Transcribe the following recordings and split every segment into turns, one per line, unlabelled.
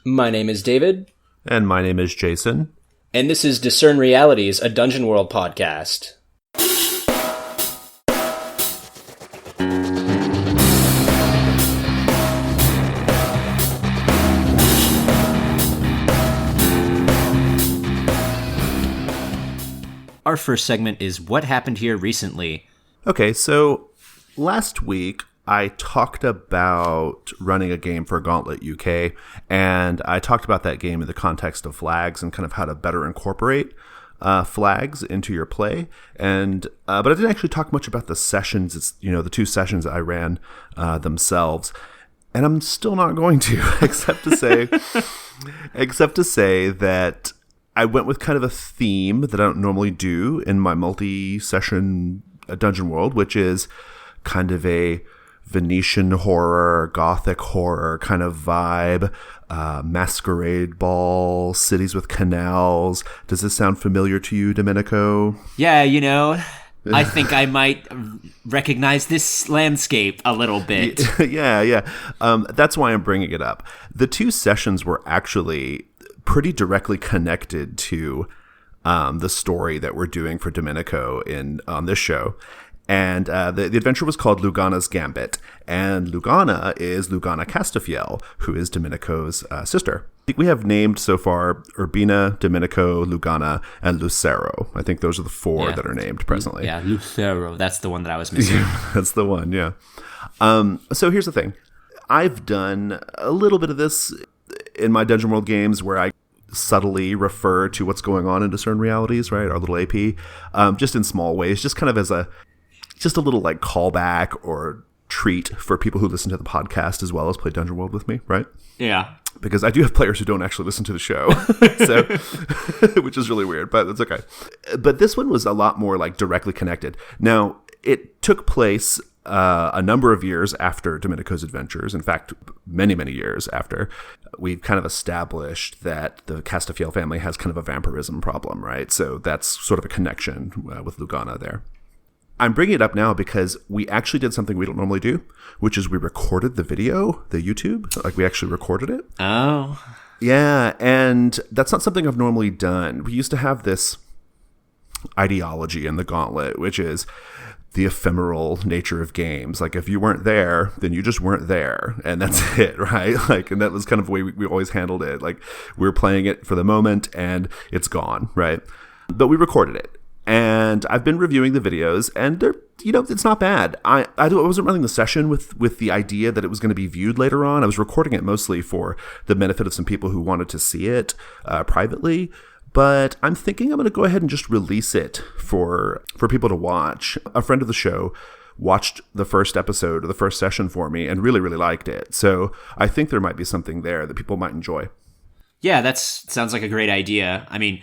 My name is David.
And my name is Jason.
And this is Discern Realities, a Dungeon World podcast. Our first segment is What Happened Here Recently.
Okay, so last week I talked about running a game for Gauntlet UK, and I talked about that game in the context of flags and kind of how to better incorporate flags into your play. And but I didn't actually talk much about the sessions. It's the two sessions I ran themselves, and I'm still not going to, except to say that I went with kind of a theme that I don't normally do in my multi-session dungeon world, which is kind of a Venetian horror, Gothic horror kind of vibe, masquerade ball, cities with canals. Does this sound familiar to you, Domenico?
Yeah, I think I might recognize this landscape a little bit.
Yeah. That's why I'm bringing it up. The two sessions were actually pretty directly connected to the story that we're doing for Domenico on this show. And the adventure was called Lugana's Gambit. And Lugana is Lugana Castafiel, who is Domenico's sister. I think we have named so far Urbina, Domenico, Lugana, and Lucero. I think those are the four that are named presently.
Yeah, Lucero. That's the one that I was missing.
That's the one, yeah. So here's the thing. I've done a little bit of this in my Dungeon World games where I subtly refer to what's going on in Discern Realities, right? Our little AP, just in small ways, just kind of as a little like callback or treat for people who listen to the podcast as well as play Dungeon World with me, right?
Yeah.
Because I do have players who don't actually listen to the show, so which is really weird, but it's okay. But this one was a lot more like directly connected. Now, it took place a number of years after Domenico's adventures. In fact, many, many years after. We've kind of established that the Castafiel family has kind of a vampirism problem, right? So that's sort of a connection with Lugana there. I'm bringing it up now because we actually did something we don't normally do, which is we recorded the video, the YouTube. Like, we actually recorded it.
Oh.
Yeah, and that's not something I've normally done. We used to have this ideology in the Gauntlet, which is the ephemeral nature of games. Like, if you weren't there, then you just weren't there, and that's it, right? Like, and that was kind of the way we always handled it. Like, we were playing it for the moment, and it's gone, right? But we recorded it. And I've been reviewing the videos, and they're, it's not bad. I wasn't running the session with the idea that it was going to be viewed later on. I was recording it mostly for the benefit of some people who wanted to see it privately. But I'm thinking I'm going to go ahead and just release it for people to watch. A friend of the show watched the first episode or the first session for me and really, really liked it. So I think there might be something there that people might enjoy.
Yeah, that sounds like a great idea. I mean,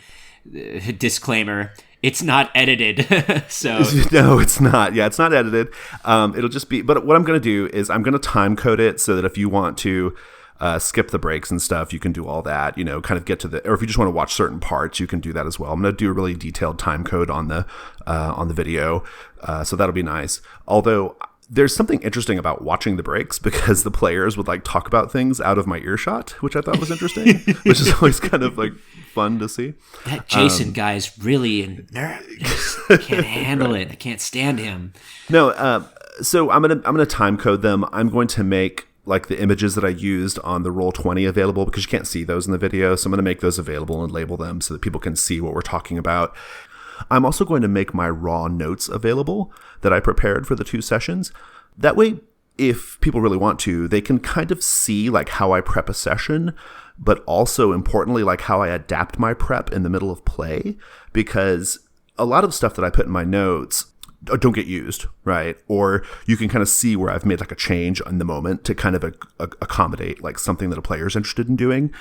disclaimer, it's not edited, so...
No, it's not. Yeah, it's not edited. It'll just be... But what I'm going to do is I'm going to time code it so that if you want to skip the breaks and stuff, you can do all that, kind of get to the... Or if you just want to watch certain parts, you can do that as well. I'm going to do a really detailed time code on the video, so that'll be nice. Although... There's something interesting about watching the breaks because the players would like talk about things out of my earshot, which I thought was interesting, which is always kind of like fun to see.
That Jason guy's really can't handle it. I can't stand him.
No, so I'm gonna time code them. I'm going to make like the images that I used on the Roll20 available because you can't see those in the video. So I'm going to make those available and label them so that people can see what we're talking about. I'm also going to make my raw notes available that I prepared for the two sessions. That way, if people really want to, they can kind of see like how I prep a session, but also importantly, like how I adapt my prep in the middle of play, because a lot of stuff that I put in my notes don't get used, right? Or you can kind of see where I've made like a change in the moment to kind of accommodate like something that a player is interested in doing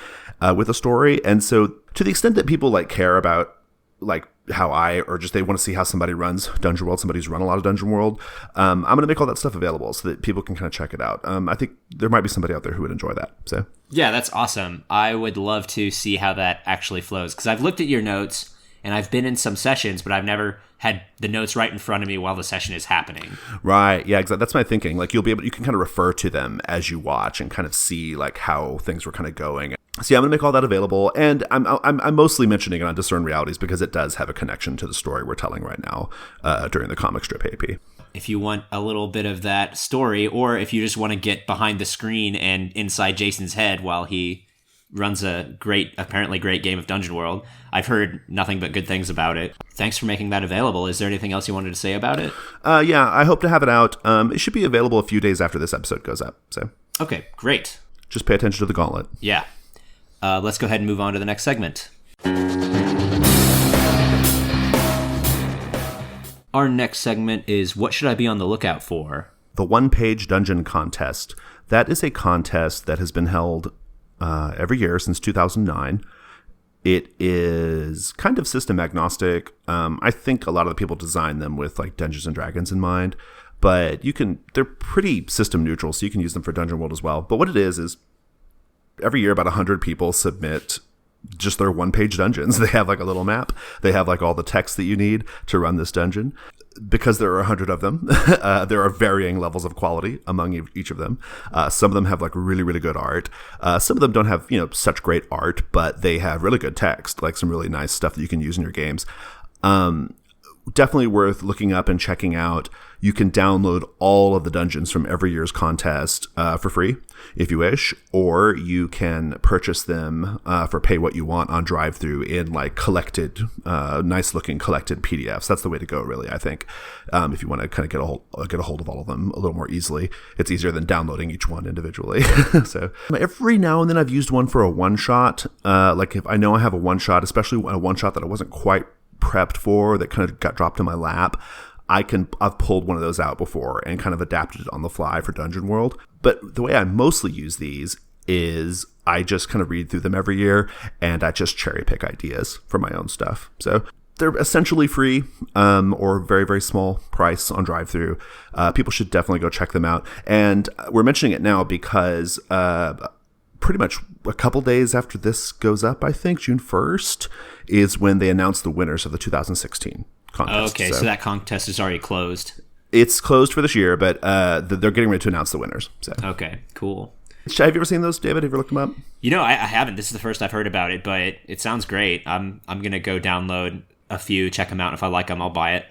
with a story. And so to the extent that people like care about like how or just they want to see how somebody runs Dungeon World, somebody's run a lot of Dungeon World, I'm going to make all that stuff available so that people can kind of check it out. I think there might be somebody out there who would enjoy that. So
yeah, that's awesome. I would love to see how that actually flows because I've looked at your notes and I've been in some sessions, but I've never had the notes right in front of me while the session is happening.
Right. Yeah, exactly. That's my thinking. Like you can kind of refer to them as you watch and kind of see like how things were kind of going. So yeah, I'm going to make all that available, and I'm mostly mentioning it on Discern Realities because it does have a connection to the story we're telling right now during the comic strip AP.
If you want a little bit of that story, or if you just want to get behind the screen and inside Jason's head while he runs a apparently great game of Dungeon World, I've heard nothing but good things about it. Thanks for making that available. Is there anything else you wanted to say about it?
Yeah, I hope to have it out. It should be available a few days after this episode goes up. So
okay, great.
Just pay attention to the gauntlet.
Yeah. Let's go ahead and move on to the next segment. Our next segment is What Should I Be on the Lookout For?
The one-page dungeon contest. That is a contest that has been held every year since 2009. It is kind of system agnostic. I think a lot of the people design them with like Dungeons and Dragons in mind, but they're pretty system neutral, so you can use them for Dungeon World as well. But what it is every year about 100 people submit just their one-page dungeons. They have like a little map. They have like all the text that you need to run this dungeon. Because there are 100 of them, there are varying levels of quality among each of them. Some of them have like really, really good art. Some of them don't have, such great art, but they have really good text, like some really nice stuff that you can use in your games. Definitely worth looking up and checking out. You can download all of the dungeons from every year's contest for free if you wish, or you can purchase them for pay what you want on drive-thru in like collected, nice looking collected PDFs. That's the way to go, really, I think. If you want to kind of get a hold of all of them a little more easily, it's easier than downloading each one individually. So every now and then I've used one for a one-shot. Like if I know I have a one-shot, especially a one-shot that I wasn't quite prepped for, that kind of got dropped in my lap, I've pulled one of those out before and kind of adapted it on the fly for Dungeon World. But the way I mostly use these is I just kind of read through them every year and I just cherry pick ideas for my own stuff. So they're essentially free or very, very small price on drive-thru. People should definitely go check them out. And we're mentioning it now because pretty much a couple days after this goes up, I think, June 1st, is when they announce the winners of the 2016 contest.
Okay, so that contest is already closed.
It's closed for this year, but they're getting ready to announce the winners. So.
Okay, cool.
Have you ever seen those, David? Have you ever looked them up?
I haven't. This is the first I've heard about it, but it sounds great. I'm going to go download a few, check them out. If I like them, I'll buy it.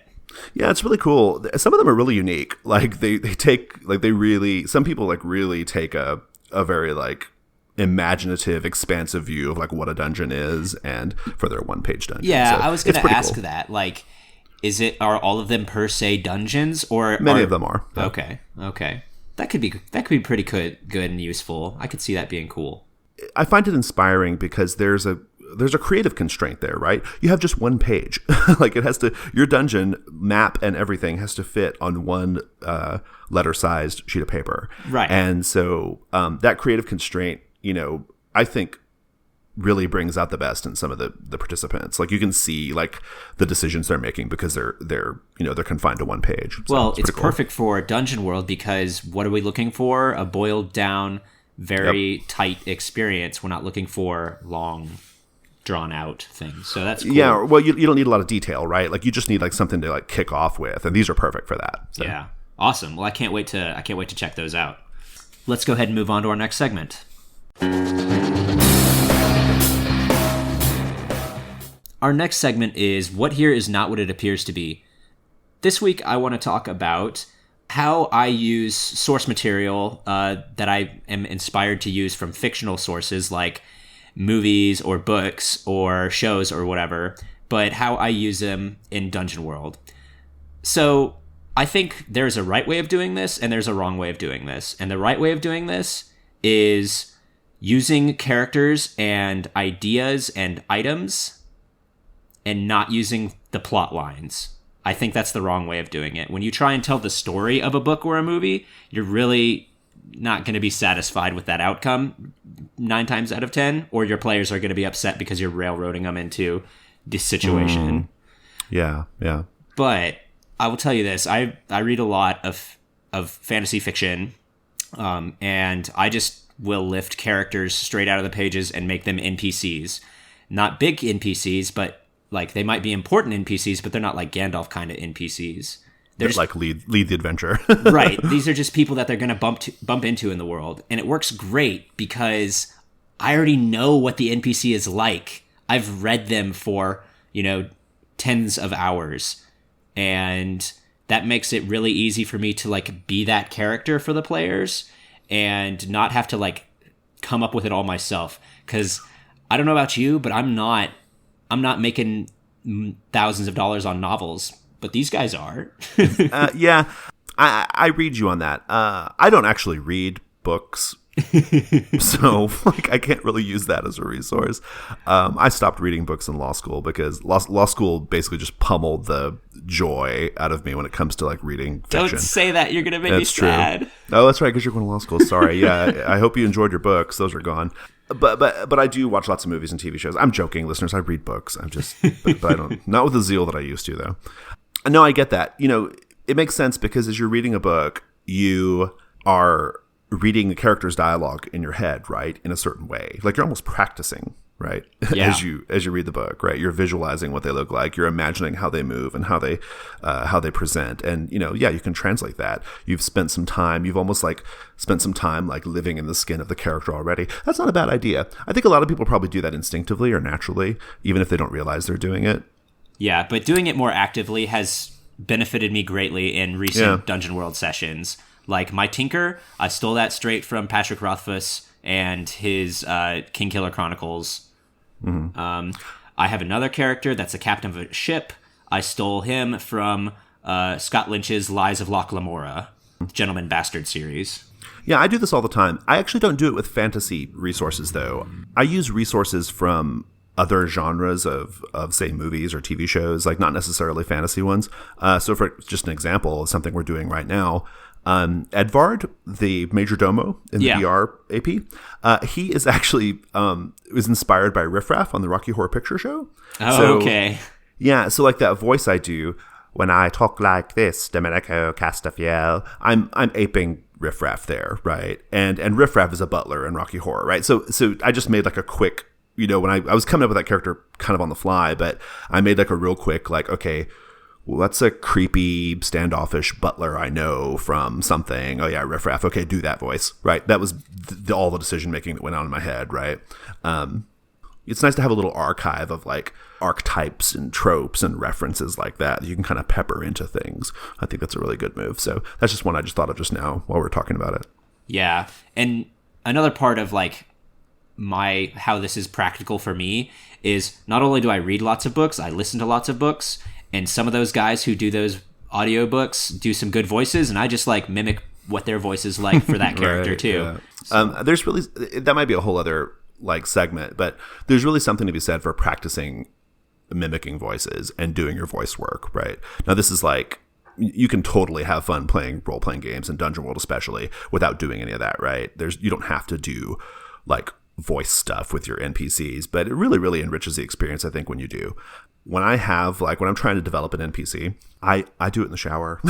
Yeah, it's really cool. Some of them are really unique. Like some people like really take a very like imaginative, expansive view of like what a dungeon is, and for their one-page dungeon.
Yeah, so I was going to ask
cool.
that. Like, are all of them per se dungeons, or
many of them are?
Yeah. Okay. That could be pretty good and useful. I could see that being cool.
I find it inspiring because there's a creative constraint there, right? You have just one page. Like your dungeon map and everything has to fit on one letter-sized sheet of paper.
Right.
And so that creative constraint, I think really brings out the best in some of the participants. Like you can see like the decisions they're making because they're confined to one page. So
well, it's
cool.
Perfect for Dungeon World because what are we looking for? A boiled down, very tight experience. We're not looking for long, drawn out things. So that's cool.
Yeah. Well, you don't need a lot of detail, right? Like you just need like something to like kick off with, and these are perfect for that. So.
Yeah. Awesome. Well, I can't wait to check those out. Let's go ahead and move on to our next segment. Our next segment is What Here Is Not What It Appears to Be. This week, I want to talk about how I use source material that I am inspired to use from fictional sources like movies or books or shows or whatever, but how I use them in Dungeon World. So I think there's a right way of doing this and there's a wrong way of doing this. And the right way of doing this is using characters and ideas and items and not using the plot lines. I think that's the wrong way of doing it. When you try and tell the story of a book or a movie, you're really not going to be satisfied with that outcome 9 times out of 10, or your players are going to be upset because you're railroading them into this situation.
Yeah.
But I will tell you this. I read a lot of fantasy fiction, and I just will lift characters straight out of the pages and make them NPCs. Not big NPCs, but like they might be important NPCs, but they're not like Gandalf kind of NPCs. They're just,
like lead the adventure.
Right. These are just people that they're going to bump into in the world. And it works great because I already know what the NPC is like. I've read them for, tens of hours. And that makes it really easy for me to like be that character for the players and not have to like come up with it all myself. Because I don't know about you, but I'm not making thousands of dollars on novels, but these guys are.
Yeah, I read you on that. I don't actually read books. So like I can't really use that as a resource. I stopped reading books in law school because law school basically just pummeled the joy out of me when it comes to like reading fiction.
Don't say that. You're going to make me sad.
True. Oh, that's right, because you're going to law school. Sorry. Yeah, I hope you enjoyed your books. Those are gone. But I do watch lots of movies and TV shows. I'm joking, listeners. I read books. I'm just, but I don't, not with the zeal that I used to, though. No, I get that. It makes sense because as you're reading a book, you are reading the character's dialogue in your head, right? In a certain way. Like you're almost practicing, right?
Yeah.
as you read the book, right? You're visualizing what they look like. You're imagining how they move and how they present. And, you can translate that. You've spent some time like living in the skin of the character already. That's not a bad idea. I think a lot of people probably do that instinctively or naturally, even if they don't realize they're doing it.
Yeah, but doing it more actively has benefited me greatly in recent Dungeon World sessions. Like my Tinker, I stole that straight from Patrick Rothfuss and his Kingkiller Chronicles. Mm-hmm. I have another character that's a captain of a ship. I stole him from Scott Lynch's Lies of Loch Lamora, Gentleman Bastard series.
Yeah, I do this all the time. I actually don't do it with fantasy resources, though. I use resources from other genres of say, movies or TV shows, like not necessarily fantasy ones. So for just an example of something we're doing right now, Edvard, the major domo in the VR AP, he is actually was inspired by Riff Raff on the Rocky Horror Picture Show.
Oh,
so,
okay.
Yeah, so like that voice I do when I talk like this, Domenico Castafiel, I'm aping Riff Raff there, right? And Riff Raff is a butler in Rocky Horror, right? So I just made like a quick, when I was coming up with that character kind of on the fly, but I made like a real quick like, okay, well, that's a creepy, standoffish butler I know from something. Oh, yeah, Riff Raff. Okay, do that voice, right? That was all the decision-making that went on in my head, right? It's nice to have a little archive of, like, archetypes and tropes and references like that you can kind of pepper into things. I think that's a really good move. So that's just one I just thought of just now while we were talking about it.
Yeah, and another part of, like, how this is practical for me is not only do I read lots of books, I listen to lots of books. And some of those guys who do those audiobooks do some good voices, and I just like mimic what their voice is like for that character
right,
too.
Yeah. So. There's really, that might be a whole other like segment, but there's really something to be said for practicing mimicking voices and doing your voice work, right? Now this is like, you can totally have fun playing role-playing games in Dungeon World especially without doing any of that, right? You don't have to do like voice stuff with your NPCs, but it really, really enriches the experience, I think, when you do. When I'm trying to develop an NPC, I do it in the shower.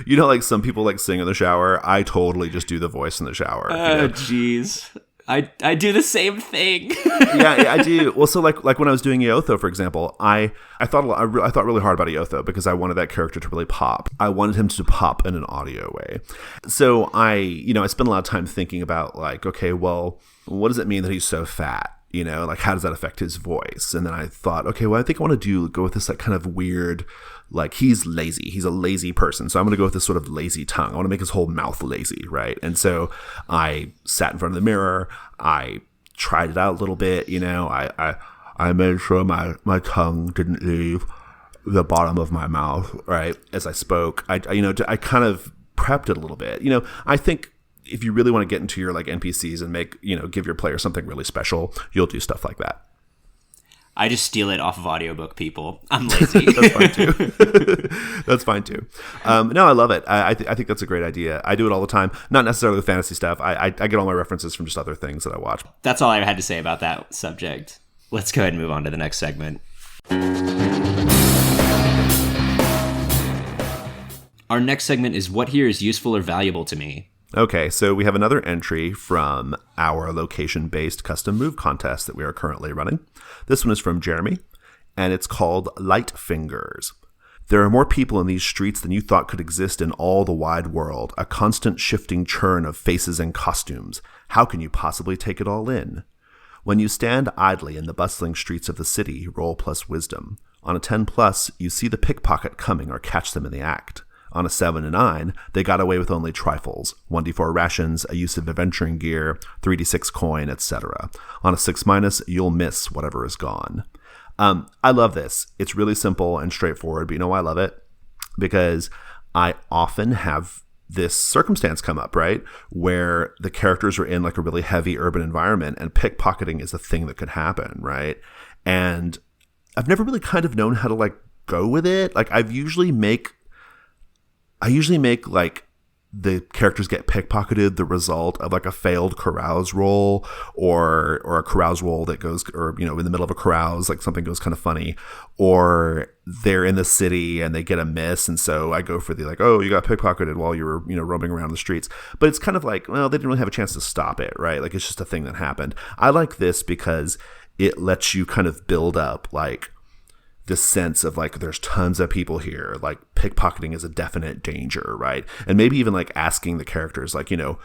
Like some people like sing in the shower. I totally just do the voice in the shower.
Oh, jeez. I do the same thing.
yeah, I do. Well, so like when I was doing Iotho, for example, I thought really hard about Iotho because I wanted that character to really pop. I wanted him to pop in an audio way. So I spent a lot of time thinking about like, okay, well, what does it mean that he's so fat? Like how does that affect his voice? And then I thought, okay, well, I think I want to go with this like kind of weird, like he's lazy. He's a lazy person. So I'm going to go with this sort of lazy tongue. I want to make his whole mouth lazy, right? And so I sat in front of the mirror. I tried it out a little bit, I made sure my tongue didn't leave the bottom of my mouth, right? As I spoke, I kind of prepped it a little bit. I think if you really want to get into your like NPCs and give your player something really special, you'll do stuff like that.
I just steal it off of audiobook people. I'm lazy.
That's fine too. That's fine too. No, I love it. I think that's a great idea. I do it all the time. Not necessarily with fantasy stuff. I get all my references from just other things that I watch.
That's all I had to say about that subject. Let's go ahead and move on to the next segment. Our next segment is what here is useful or valuable to me.
Okay, so we have another entry from our location-based custom move contest that we are currently running. This one is from Jeremy, and it's called Light Fingers. There are more people in these streets than you thought could exist in all the wide world, a constant shifting churn of faces and costumes. How can you possibly take it all in? When you stand idly in the bustling streets of the city, roll plus wisdom. On a 10 plus, you see the pickpocket coming or catch them in the act. On a 7 and 9, they got away with only trifles, 1d4 rations, a use of adventuring gear, 3d6 coin, etc. On a 6 minus, you'll miss whatever is gone. I love this. It's really simple and straightforward, but you know why I love it? Because I often have this circumstance come up, right? Where the characters are in like a really heavy urban environment and pickpocketing is a thing that could happen, right? And I've never really kind of known how to like go with it. Like I usually make like the characters get pickpocketed the result of like a failed carouse roll or a carouse roll that goes, or, you know, in the middle of a carouse, like something goes kind of funny, or they're in the city and they get a miss. And so I go for the like, oh, you got pickpocketed while you were, you know, roaming around the streets. But it's kind of like, well, they didn't really have a chance to stop it, right? Like it's just a thing that happened. I like this because it lets you kind of build up like this sense of like there's tons of people here, like pickpocketing is a definite danger, right? And maybe even like asking the characters like, you know,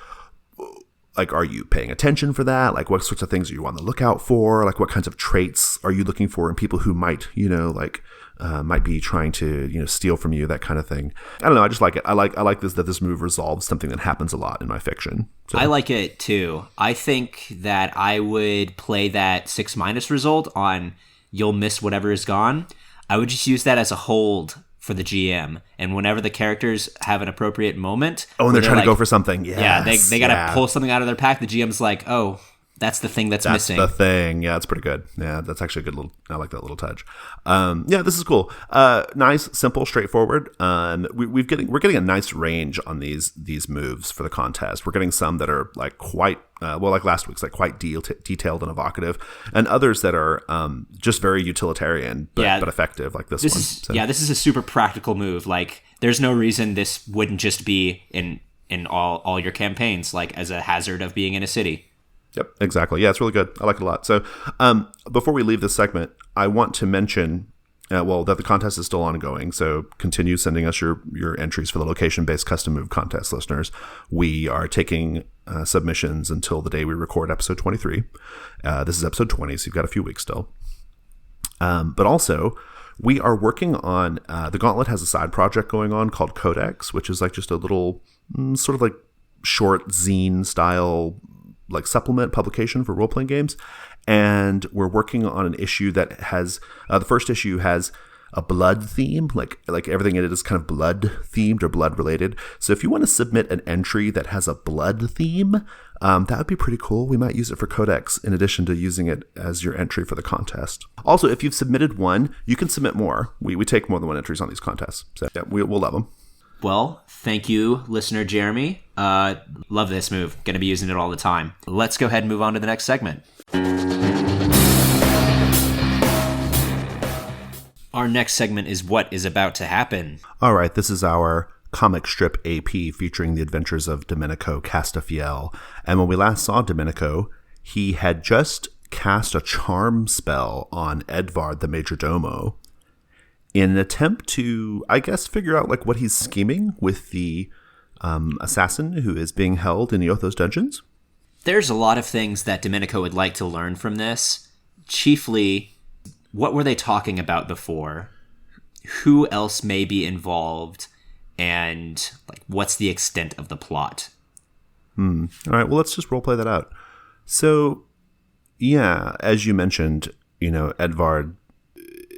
like are you paying attention for that? Like what sorts of things are you on the lookout for? Like what kinds of traits are you looking for in people who might, you know, like might be trying to, you know, steal from you, that kind of thing. I don't know, I just like it. I like this, that this move resolves something that happens a lot in my fiction. So.
I like it too. I think that I would play that 6 minus result on you'll miss whatever is gone. I would just use that as a hold for the GM. And whenever the characters have an appropriate moment.
Oh, and they're trying to go for something. Yes,
yeah, they got to pull something out of their pack. The GM's like, oh, that's the thing that's missing.
That's the thing. Yeah, that's pretty good. Yeah, that's actually a good little, I like that little touch. Yeah, this is cool. Nice, simple, straightforward. We're getting a nice range on these moves for the contest. We're getting some that are like quite, like last week's, like quite detailed and evocative, and others that are just very utilitarian, but effective, like this one.
Yeah, this is a super practical move. Like, there's no reason this wouldn't just be in all your campaigns, like as a hazard of being in a city.
Yep, exactly. Yeah, it's really good. I like it a lot. So before we leave this segment, I want to mention, that the contest is still ongoing. So continue sending us your entries for the location-based custom move contest, listeners. We are taking submissions until the day we record episode 23. This is episode 20, so you've got a few weeks still. But also, we are working on, the Gauntlet has a side project going on called Codex, which is like just a little sort of like short zine style like supplement publication for role-playing games, and we're working on an issue that has the first issue has a blood theme, like everything in it is kind of blood themed or blood related. So if you want to submit an entry that has a blood theme, that would be pretty cool. We might use it for Codex in addition to using it as your entry for the contest. Also, if you've submitted one, you can submit more. We take more than one entries on these contests, so yeah, we'll love them.
Well, thank you, listener Jeremy. Love this move. Going to be using it all the time. Let's go ahead and move on to the next segment. Our next segment is What is About to Happen.
All right, this is our comic strip AP featuring the adventures of Domenico Castafiel. And when we last saw Domenico, he had just cast a charm spell on Edvard the Majordomo, in an attempt to, I guess, figure out like what he's scheming with the assassin who is being held in Iotho's dungeons.
There's a lot of things that Domenico would like to learn from this. Chiefly, what were they talking about before? Who else may be involved? And like, what's the extent of the plot?
All right, well, let's just roleplay that out. So, yeah, as you mentioned, you know, Edvard,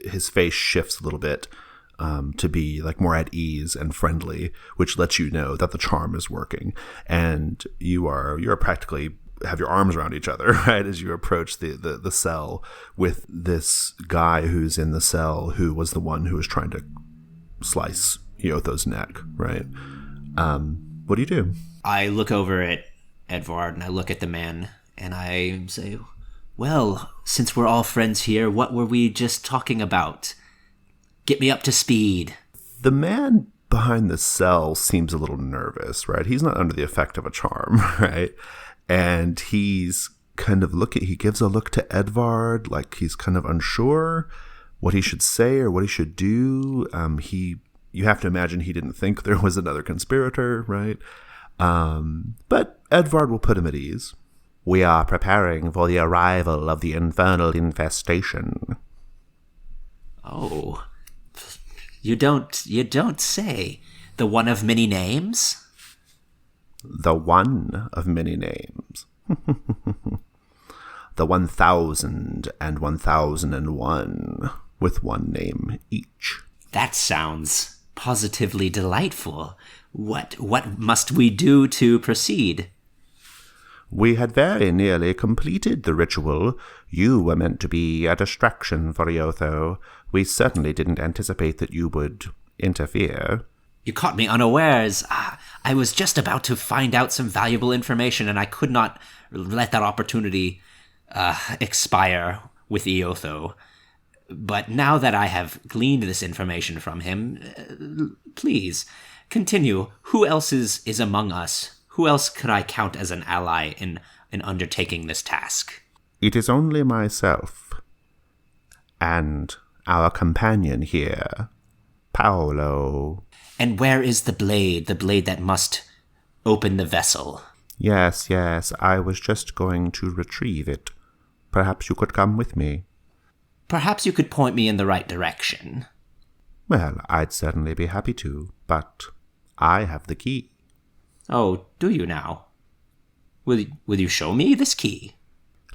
his face shifts a little bit to be like more at ease and friendly, which lets you know that the charm is working, and you're practically have your arms around each other, right, as you approach the cell with this guy who's in the cell, who was the one who was trying to slice Iotho's neck, right? What do you do?
I look over at Edvard and I look at the man and I say, well, since we're all friends here, what were we just talking about? Get me up to speed.
The man behind the cell seems a little nervous, right? He's not under the effect of a charm, right? And he's kind of he gives a look to Edvard, like he's kind of unsure. what he should say or what he should do. You have to imagine he didn't think there was another conspirator, right? But Edvard will put him at ease. We are preparing for the arrival of the infernal infestation.
Oh, you don't say. The one of many names?
The one of many names. The 1000 and 1001, with one name each.
That sounds positively delightful. What must we do to proceed?
We had very nearly completed the ritual. You were meant to be a distraction for Iotho. We certainly didn't anticipate that you would interfere.
You caught me unawares. I was just about to find out some valuable information, and I could not let that opportunity expire with Iotho. But now that I have gleaned this information from him, please, continue. Who else is among us? Who else could I count as an ally in undertaking this task?
It is only myself and our companion here, Paolo.
And where is the blade that must open the vessel?
Yes, I was just going to retrieve it. Perhaps you could come with me.
Perhaps you could point me in the right direction.
Well, I'd certainly be happy to, but I have the key.
Oh, do you now? Will you show me this key?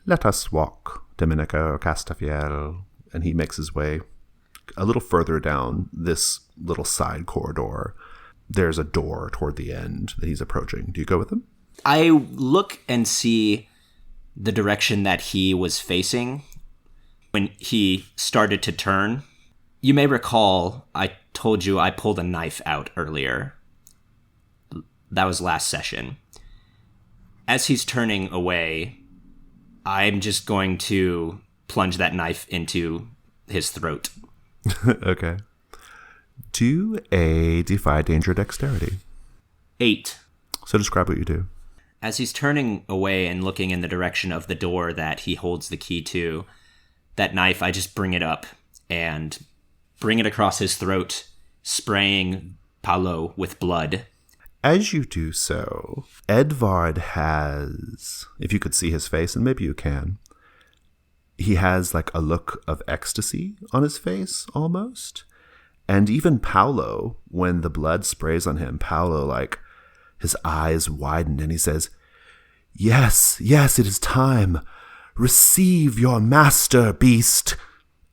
Let us walk, Domenico Castafiel. And he makes his way a little further down this little side corridor. There's a door toward the end that he's approaching. Do you go with him?
I look and see the direction that he was facing when he started to turn. You may recall I told you I pulled a knife out earlier. That was last session. As he's turning away, I'm just going to plunge that knife into his throat.
Okay. Do a defy danger dexterity.
8.
So describe what you do.
As he's turning away and looking in the direction of the door that he holds the key to, that knife, I just bring it up and bring it across his throat, spraying Paolo with blood.
As you do so, Edvard has, if you could see his face, and maybe you can, he has like a look of ecstasy on his face, almost. And even Paolo, when the blood sprays on him, Paolo, like, his eyes widen and he says, Yes, it is time. Receive your master, beast.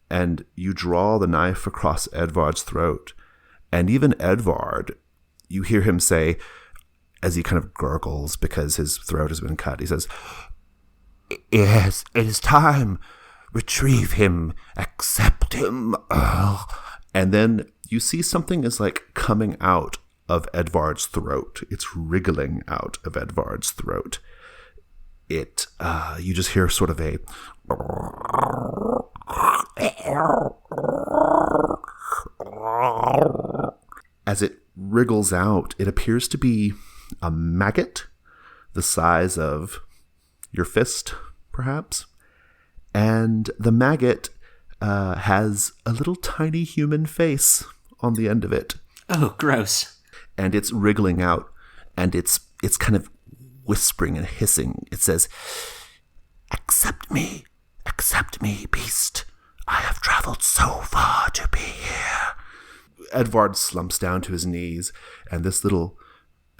And you draw the knife across Edvard's throat. And even Edvard, you hear him say, as he kind of gurgles because his throat has been cut, he says, Yes, it is time. Retrieve him. Accept him. And then you see something is like coming out of Edvard's throat. It's wriggling out of Edvard's throat. You just hear sort of a as it wriggles out. It appears to be a maggot the size of your fist, perhaps. And the maggot has a little tiny human face on the end of it.
Oh, gross.
And it's wriggling out, and it's kind of whispering and hissing. It says, Accept me, beast. I have traveled so far to be here. Edvard slumps down to his knees, and this little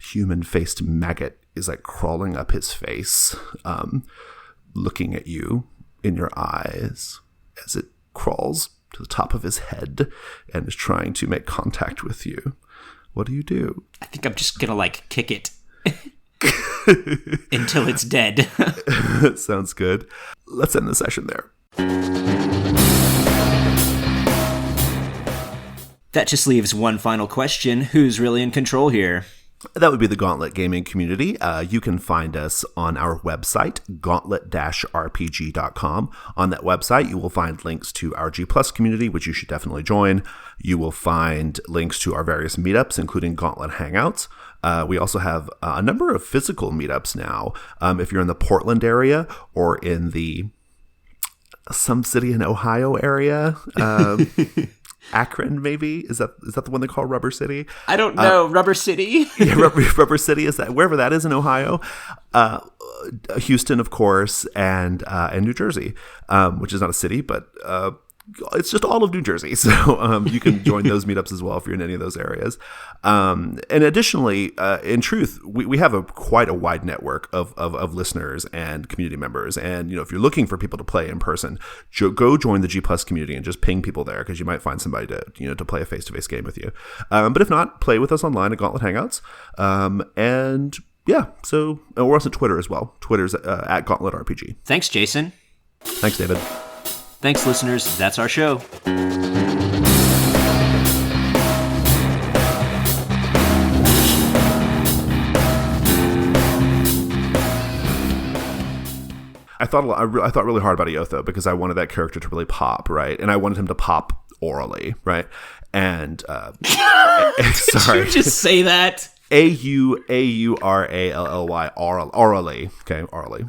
human-faced maggot is like crawling up his face, looking at you in your eyes as it crawls to the top of his head and is trying to make contact with you. What do you do?
I think I'm just gonna, like, kick it until it's dead.
Sounds good. Let's end the session there.
That just leaves one final question. Who's really in control here?
That would be the Gauntlet Gaming community. You can find us on our website, gauntlet-rpg.com. On that website, you will find links to our G Plus community, which you should definitely join. You will find links to our various meetups, including Gauntlet Hangouts. We also have a number of physical meetups now. If you're in the Portland area or in the some city in Ohio area. Akron, maybe? Is that the one they call Rubber City?
I don't know. Rubber City?
Yeah, Rubber City, is that wherever that is in Ohio. Houston, of course, and New Jersey, which is not a city, but it's just all of New Jersey. So you can join those meetups as well if you're in any of those areas. And additionally, in truth, we have quite a wide network of listeners and community members. And, if you're looking for people to play in person, go join the G+ community and just ping people there, because you might find somebody to play a face-to-face game with you. But if not, play with us online at Gauntlet Hangouts. And yeah, so we're also on Twitter as well. Twitter's at Gauntlet RPG.
Thanks, Jason.
Thanks, David.
Thanks, listeners. That's our show.
I thought really hard about Iotho because I wanted that character to really pop, right? And I wanted him to pop orally, right? And sorry,
did you just say that?
Aurally, orally, okay, orally.